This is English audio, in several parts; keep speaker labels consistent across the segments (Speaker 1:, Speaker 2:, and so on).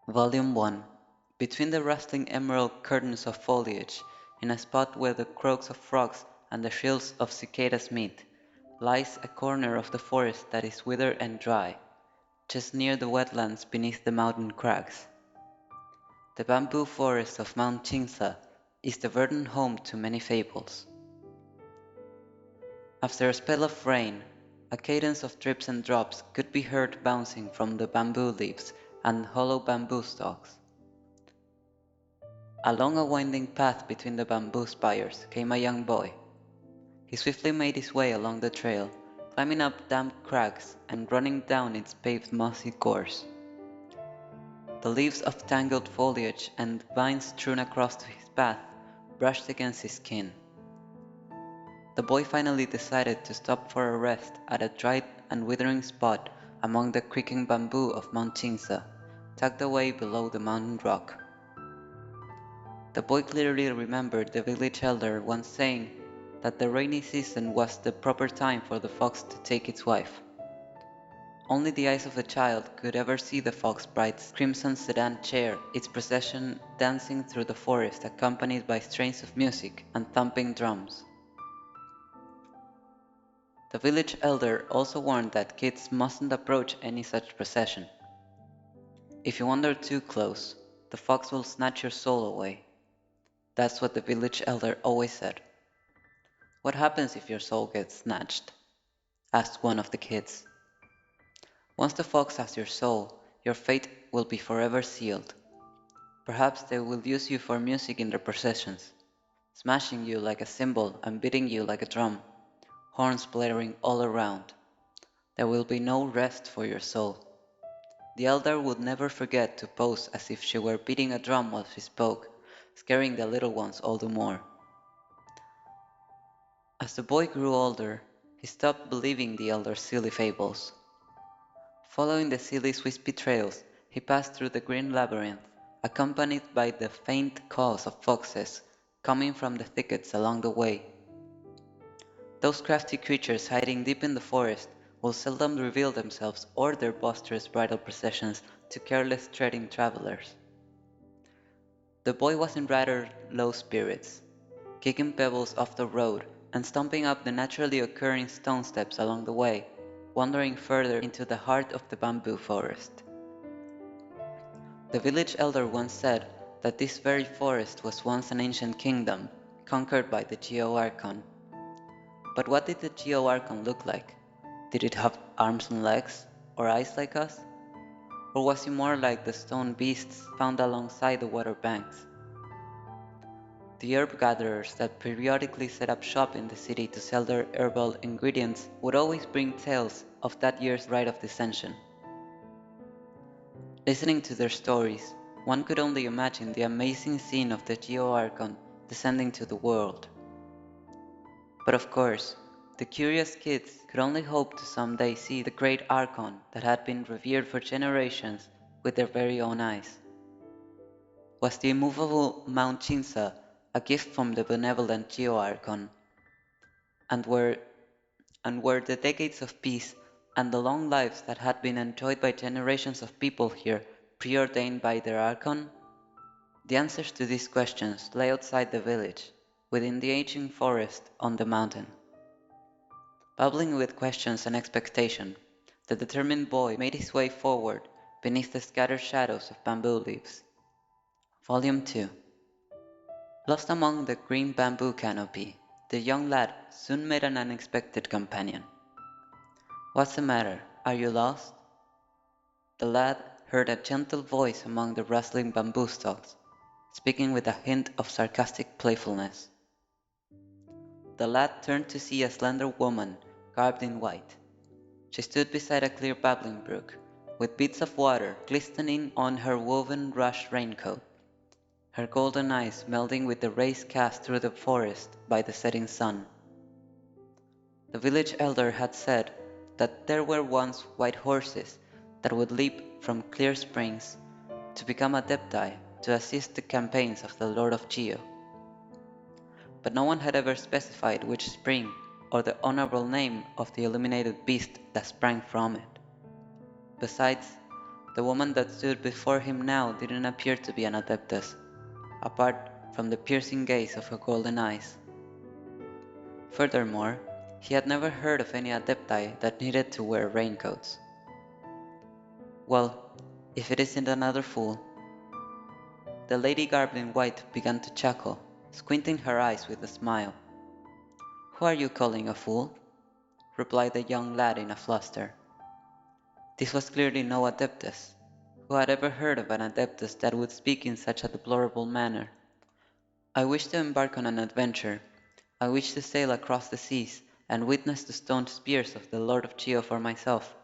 Speaker 1: Volume 1. Between the rustling emerald curtains of foliage, in a spot where the croaks of frogs and the shrills of cicadas meet, lies a corner of the forest that is withered and dry, just near the wetlands beneath the mountain crags. The bamboo forest of Mount Chinsa is the verdant home to many fables. After a spell of rain, a cadence of drips and drops could be heard bouncing from the bamboo leaves and hollow bamboo stalks. Along a winding path between the bamboo spires came a young boy. He swiftly made his way along the trail, climbing up damp crags and running down its paved mossy course. The leaves of tangled foliage and vines strewn across his path brushed against his skin. The boy finally decided to stop for a rest at a dry and withering spot among the creaking bamboo of Mount Chinsa, tucked away below the mountain rock. The boy clearly remembered the village elder once saying that the rainy season was the proper time for the fox to take its wife. Only the eyes of a child could ever see the fox bride's crimson sedan chair, its procession dancing through the forest accompanied by strains of music and thumping drums. The village elder also warned that kids mustn't approach any such procession. If you wander too close, the fox will snatch your soul away. That's what the village elder always said. "What happens if your soul gets snatched?" asked one of the kids. "Once the fox has your soul, your fate will be forever sealed. Perhaps they will use you for music in their processions, smashing you like a cymbal and beating you like a drum, horns blaring all around. There will be no rest for your soul." The elder would never forget to pose as if she were beating a drum while she spoke, scaring the little ones all the more. As the boy grew older, he stopped believing the elder's silly fables. Following the silly wispy trails, he passed through the green labyrinth, accompanied by the faint calls of foxes coming from the thickets along the way. Those crafty creatures hiding deep in the forest will seldom reveal themselves or their boisterous bridal processions to careless treading travelers. The boy was in rather low spirits, kicking pebbles off the road and stomping up the naturally occurring stone steps along the way, wandering further into the heart of the bamboo forest. The village elder once said that this very forest was once an ancient kingdom, conquered by the Geo-Archon. But what did the Geo-Archon look like? Did it have arms and legs, or eyes like us? Or was he more like the stone beasts found alongside the water banks? The herb gatherers that periodically set up shop in the city to sell their herbal ingredients would always bring tales of that year's rite of descension. Listening to their stories, one could only imagine the amazing scene of the Geo-Archon descending to the world. But of course, the curious kids could only hope to someday see the great Archon that had been revered for generations with their very own eyes. Was the immovable Mount Chinsa a gift from the benevolent Geo-Archon? And were the decades of peace and the long lives that had been enjoyed by generations of people here preordained by their Archon? The answers to these questions lay outside the village, within the aging forest on the mountain. Bubbling with questions and expectation, the determined boy made his way forward beneath the scattered shadows of bamboo leaves. Volume 2. Lost among the green bamboo canopy, the young lad soon met an unexpected companion. "What's the matter? Are you lost?" The lad heard a gentle voice among the rustling bamboo stalks, speaking with a hint of sarcastic playfulness. The lad turned to see a slender woman garbed in white. She stood beside a clear babbling brook, with bits of water glistening on her woven rush raincoat, her golden eyes melding with the rays cast through the forest by the setting sun. The village elder had said that there were once white horses that would leap from clear springs to become adepti to assist the campaigns of the Lord of Geo. But no one had ever specified which spring or the honorable name of the illuminated beast that sprang from it. Besides, The woman that stood before him now didn't appear to be an adeptus, apart from the piercing gaze of her golden eyes. Furthermore, he had never heard of any adepti that needed to wear raincoats. Well, if it isn't another fool. The lady garbed in white began to chuckle, squinting her eyes with a smile. "Who are you calling a fool?" replied the young lad in a fluster. This was clearly no adeptus. Who had ever heard of an adeptus that would speak in such a deplorable manner? "I wish to embark on an adventure. I wish to sail across the seas and witness the stone spears of the Lord of Chio for myself."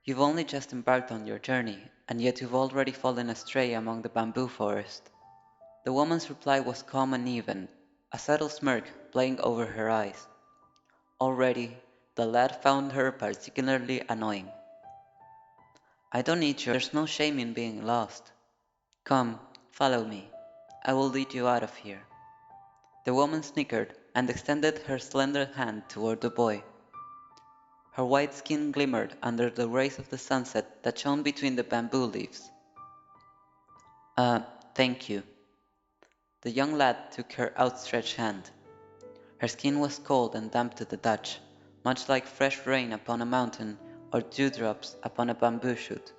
Speaker 1: "You've only just embarked on your journey, and yet you've already fallen astray among the bamboo forest." The woman's reply was calm and even, a subtle smirk playing over her eyes. Already, the lad found her particularly annoying. "I don't need your— There's no shame in being lost. Come, follow me. I will lead you out of here." The woman snickered and extended her slender hand toward the boy. Her white skin glimmered under the rays of the sunset that shone between the bamboo leaves. "Uh, thank you." The young lad took her outstretched hand. Her skin was cold and damp to the touch, much like fresh rain upon a mountain or dewdrops upon a bamboo shoot.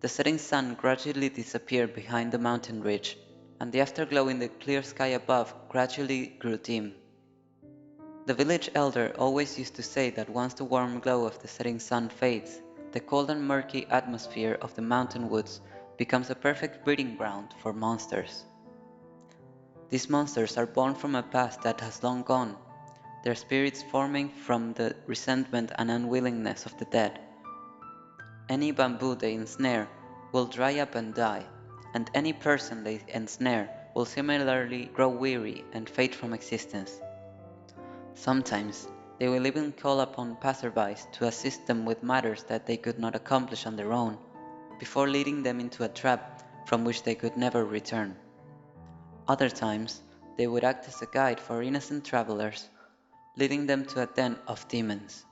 Speaker 1: The setting sun gradually disappeared behind the mountain ridge, and the afterglow in the clear sky above gradually grew dim. The village elder always used to say that once the warm glow of the setting sun fades, the cold and murky atmosphere of the mountain woods becomes a perfect breeding ground for monsters. These monsters are born from a past that has long gone, their spirits forming from the resentment and unwillingness of the dead. Any bamboo they ensnare will dry up and die, and any person they ensnare will similarly grow weary and fade from existence. Sometimes they will even call upon passerbys to assist them with matters that they could not accomplish on their own, before leading them into a trap from which they could never return. Other times, they would act as a guide for innocent travelers, leading them to a den of demons.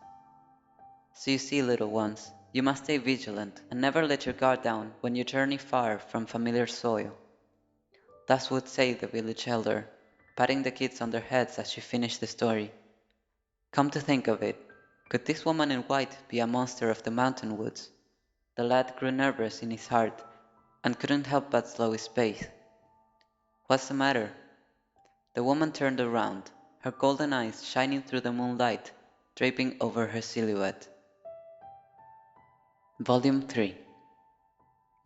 Speaker 1: So you see, little ones, you must stay vigilant and never let your guard down when you journey far from familiar soil. Thus would say the village elder, patting the kids on their heads as she finished the story. Come to think of it, could this woman in white be a monster of the mountain woods? The lad grew nervous in his heart and couldn't help but slow his pace. What's the matter? The woman turned around, her golden eyes shining through the moonlight, draping over her silhouette. Volume 3.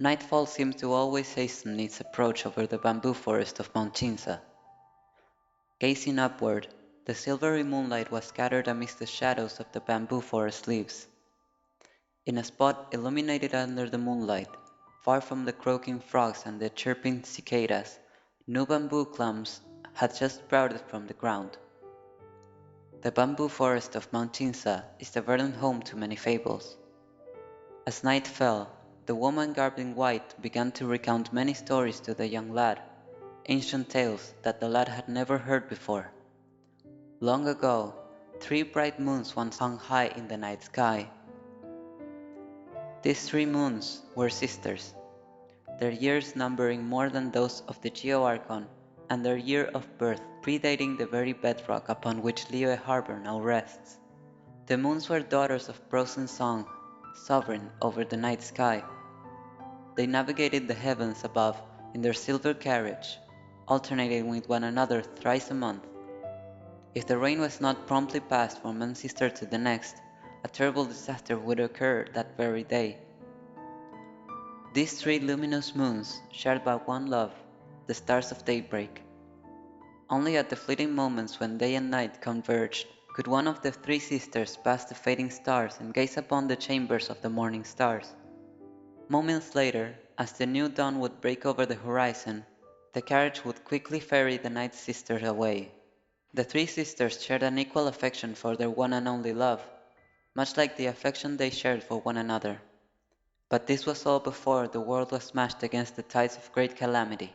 Speaker 1: Nightfall seemed to always hasten its approach over the bamboo forest of Mount Chinsa. Gazing upward, the silvery moonlight was scattered amidst the shadows of the bamboo forest leaves. In a spot illuminated under the moonlight, far from the croaking frogs and the chirping cicadas, new bamboo clumps had just sprouted from the ground. The bamboo forest of Mount Chinsa is the verdant home to many fables. As night fell, the woman garbed in white began to recount many stories to the young lad, ancient tales that the lad had never heard before. Long ago, 3 bright moons once hung high in the night sky. These 3 moons were sisters, their years numbering more than those of the Geo-Archon, and their year of birth predating the very bedrock upon which Liyue Harbor now rests. The moons were daughters of Frozen Song, sovereign over the night sky. They navigated the heavens above in their silver carriage, alternating with one another thrice a month. If the rain was not promptly passed from one sister to the next, a terrible disaster would occur that very day. These 3 luminous moons shared but one love, the stars of daybreak. Only at the fleeting moments when day and night converged could one of the 3 sisters pass the fading stars and gaze upon the chambers of the morning stars. Moments later, as the new dawn would break over the horizon, the carriage would quickly ferry the night sisters away. The 3 sisters shared an equal affection for their one and only love, much like the affection they shared for one another. But this was all before the world was smashed against the tides of great calamity.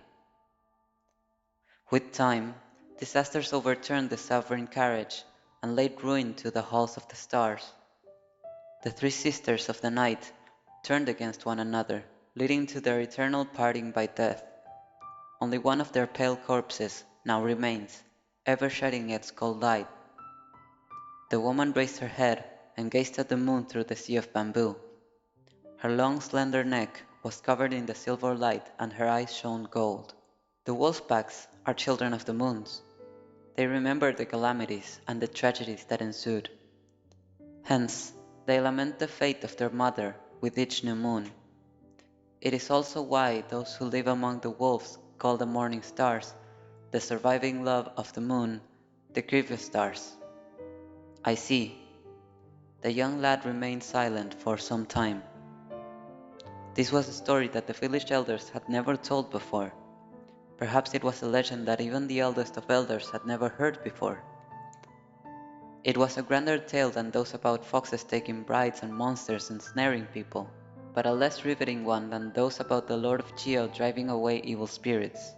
Speaker 1: With time, disasters overturned the sovereign carriage and laid ruin to the halls of the stars. The 3 sisters of the night turned against one another, leading to their eternal parting by death. Only one of their pale corpses now remains, ever shedding its cold light. The woman raised her head and gazed at the moon through the sea of bamboo. Her long slender neck was covered in the silver light and her eyes shone gold. The wolfpacks are children of the moons. They remember the calamities and the tragedies that ensued. Hence, they lament the fate of their mother with each new moon. It is also why those who live among the wolves call the morning stars, the surviving love of the moon, the grievous stars. I see. The young lad remained silent for some time. This was a story that the village elders had never told before. Perhaps it was a legend that even the eldest of elders had never heard before. It was a grander tale than those about foxes taking brides and monsters ensnaring people, but a less riveting one than those about the Lord of Geo driving away evil spirits.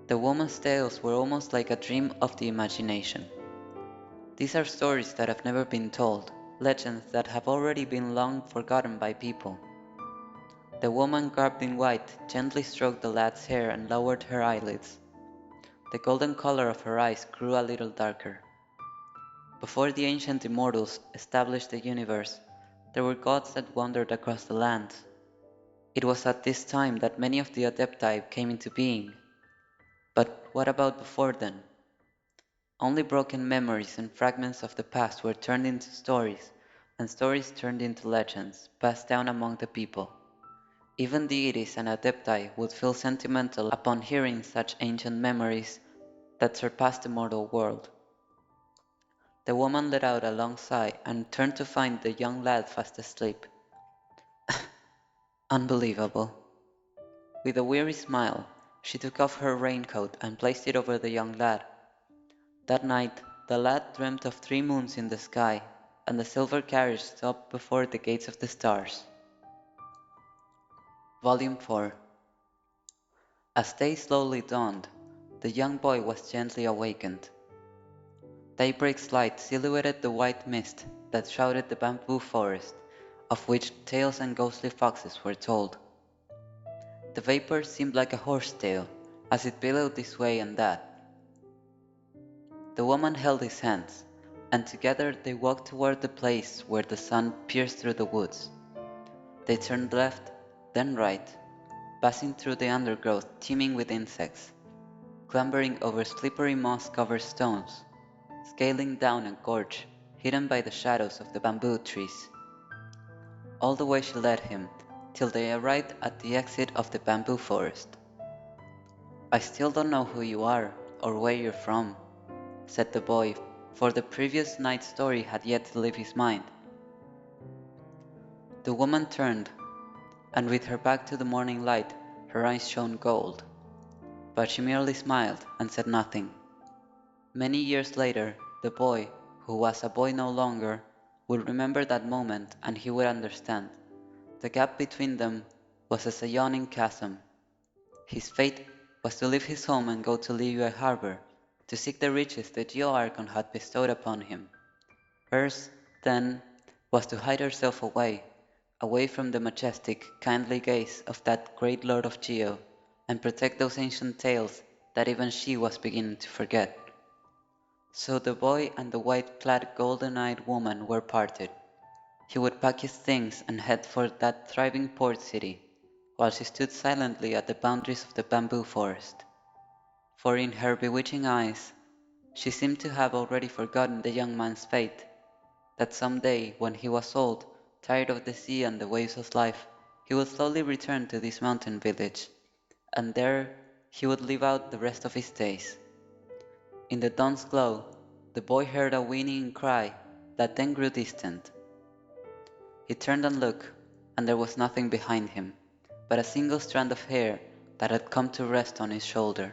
Speaker 1: The woman's tales were almost like a dream of the imagination. These are stories that have never been told, legends that have already been long forgotten by people. The woman garbed in white gently stroked the lad's hair and lowered her eyelids. The golden color of her eyes grew a little darker. Before the ancient immortals established the universe, there were gods that wandered across the lands. It was at this time that many of the Adepti came into being. But what about before then? Only broken memories and fragments of the past were turned into stories, and stories turned into legends, passed down among the people. Even deities and Adepti would feel sentimental upon hearing such ancient memories that surpassed the mortal world. The woman let out a long sigh and turned to find the young lad fast asleep. Unbelievable. With a weary smile, she took off her raincoat and placed it over the young lad. That night, the lad dreamt of 3 moons in the sky, and the silver carriage stopped before the gates of the stars. Volume 4. As day slowly dawned, the young boy was gently awakened. Daybreak's light silhouetted the white mist that shrouded the bamboo forest, of which tales and ghostly foxes were told. The vapor seemed like a horse tail, as it billowed this way and that. The woman held his hands, and together they walked toward the place where the sun pierced through the woods. They turned left, then right, passing through the undergrowth teeming with insects, clambering over slippery moss-covered stones, scaling down a gorge hidden by the shadows of the bamboo trees. All the way she led him, till they arrived at the exit of the bamboo forest. I still don't know who you are, or where you're from, said the boy, for the previous night's story had yet to leave his mind. The woman turned, and with her back to the morning light, her eyes shone gold. But she merely smiled and said nothing. Many years later, the boy, who was a boy no longer, would remember that moment and he would understand. The gap between them was as a yawning chasm. His fate was to leave his home and go to Liyue Harbor, to seek the riches the Geo Archon had bestowed upon him. Hers, then, was to hide herself away, away from the majestic, kindly gaze of that great Lord of Geo, and protect those ancient tales that even she was beginning to forget. So the boy and the white-clad, golden-eyed woman were parted. He would pack his things and head for that thriving port city, while she stood silently at the boundaries of the bamboo forest. For in her bewitching eyes, she seemed to have already forgotten the young man's fate, that some day, when he was old, tired of the sea and the waves of life, he would slowly return to this mountain village, and there he would live out the rest of his days. In the dawn's glow, the boy heard a whinnying cry that then grew distant. He turned and looked, and there was nothing behind him, but a single strand of hair that had come to rest on his shoulder.